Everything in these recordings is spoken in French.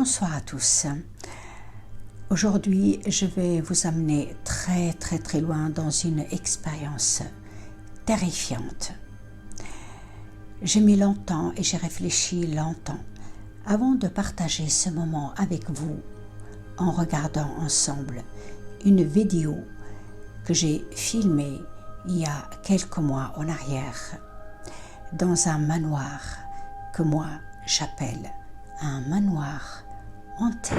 Bonsoir à tous. Aujourd'hui, je vais vous amener très loin dans une expérience terrifiante. J'ai mis longtemps et j'ai réfléchi longtemps avant de partager ce moment avec vous en regardant ensemble une vidéo que j'ai filmée il y a quelques mois en arrière dans un manoir que moi j'appelle un manoir hanté.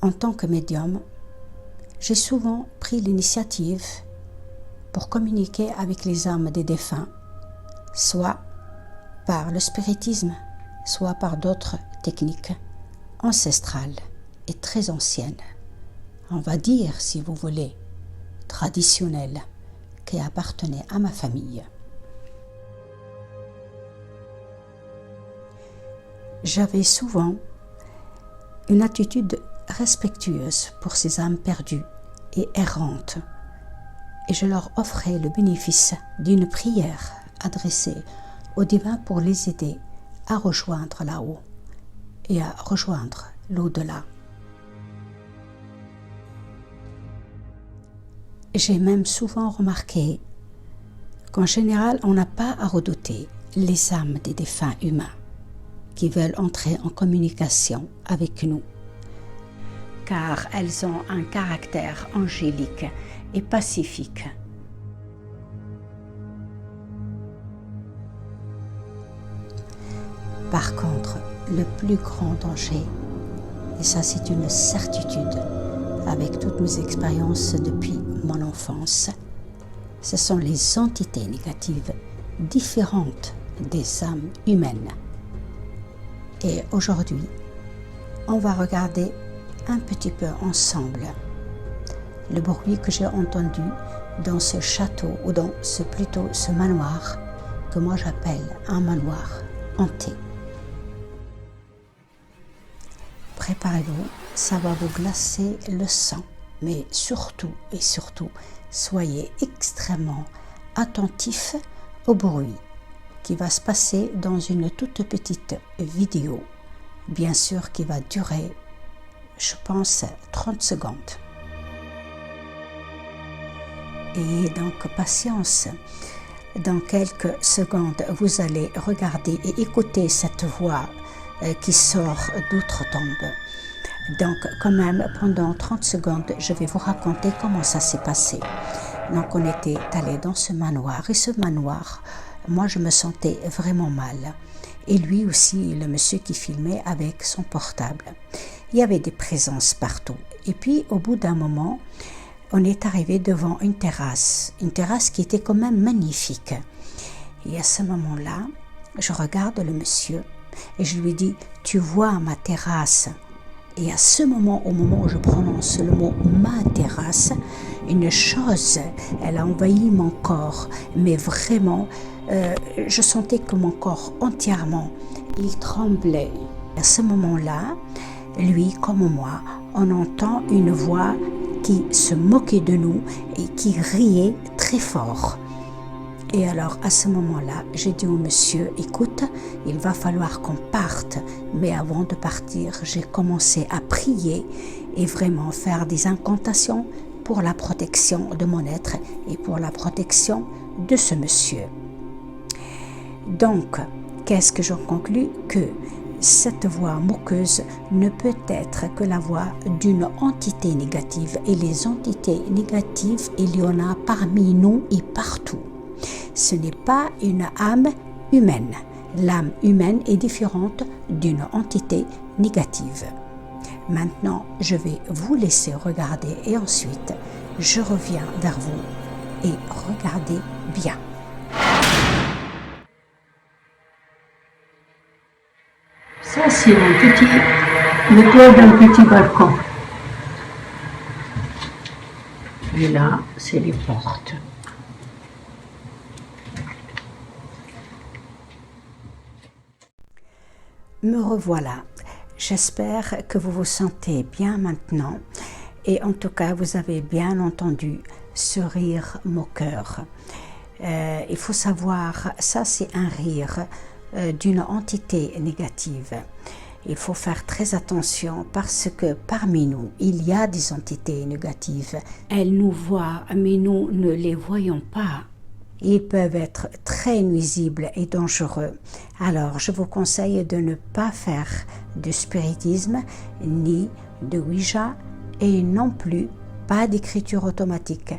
En tant que médium, j'ai souvent pris l'initiative pour communiquer avec les âmes des défunts, soit par le spiritisme, soit par d'autres techniques ancestrales et très anciennes, on va dire, si vous voulez, traditionnelles, qui appartenaient à ma famille. J'avais souvent une attitude respectueuse pour ces âmes perdues et errantes, et je leur offrais le bénéfice d'une prière adressée au divin pour les aider à rejoindre là-haut et à rejoindre l'au-delà. J'ai même souvent remarqué qu'en général, on n'a pas à redouter les âmes des défunts humains qui veulent entrer en communication avec nous, car elles ont un caractère angélique et pacifique. Par contre, le plus grand danger, et ça c'est une certitude avec toutes mes expériences depuis mon enfance, ce sont les entités négatives différentes des âmes humaines. Et aujourd'hui, on va regarder un petit peu ensemble le bruit que j'ai entendu dans ce château ou dans ce manoir que moi j'appelle un manoir hanté. Préparez-vous, ça va vous glacer le sang, mais surtout, soyez extrêmement attentifs au bruit qui va se passer dans une toute petite vidéo, bien sûr qui va durer, je pense, 30 secondes. Et donc, patience, dans quelques secondes, vous allez regarder et écouter cette voix qui sort d'outre-tombe. Donc, quand même, pendant 30 secondes, je vais vous raconter comment ça s'est passé. Donc, on était allé dans ce manoir, et ce manoir, moi, je me sentais vraiment mal. Et lui aussi, le monsieur qui filmait avec son portable. Il y avait des présences partout. Et puis, au bout d'un moment, on est arrivé devant une terrasse qui était quand même magnifique. Et à ce moment-là, je regarde le monsieur et je lui dis « Tu vois ma terrasse ?» Et à ce moment, au moment où je prononce le mot « ma terrasse », une chose, elle a envahi mon corps, mais vraiment, je sentais que mon corps entièrement, il tremblait. À ce moment-là, lui comme moi, on entend une voix qui se moquait de nous et qui riait très fort. Et alors, à ce moment-là, j'ai dit au monsieur, écoute, il va falloir qu'on parte. Mais avant de partir, j'ai commencé à prier et vraiment faire des incantations pour la protection de mon être et pour la protection de ce monsieur. Donc, qu'est-ce que j'en conclus? Que cette voix moqueuse ne peut être que la voix d'une entité négative. Et les entités négatives, il y en a parmi nous et partout. Ce n'est pas une âme humaine. L'âme humaine est différente d'une entité négative. Maintenant, je vais vous laisser regarder et ensuite, je reviens vers vous et regardez bien. Ça, c'est le toit d'un petit balcon. Et là, c'est les portes. Me revoilà. J'espère que vous vous sentez bien maintenant et en tout cas vous avez bien entendu ce rire moqueur. Il faut savoir, ça c'est un rire d'une entité négative. Il faut faire très attention parce que parmi nous, il y a des entités négatives. Elles nous voient, mais nous ne les voyons pas. Ils peuvent être très nuisibles et dangereux. Alors, je vous conseille de ne pas faire de spiritisme, ni de Ouija, et non plus pas d'écriture automatique,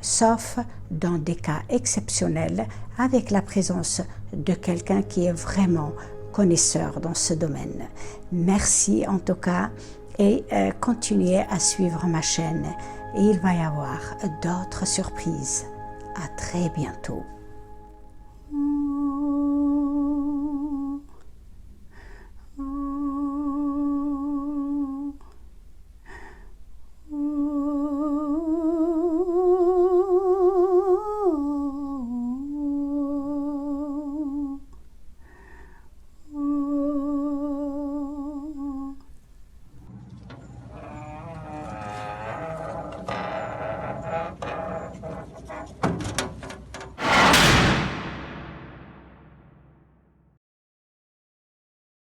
sauf dans des cas exceptionnels avec la présence de quelqu'un qui est vraiment connaisseur dans ce domaine. Merci en tout cas et continuez à suivre ma chaîne et il va y avoir d'autres surprises. À très bientôt.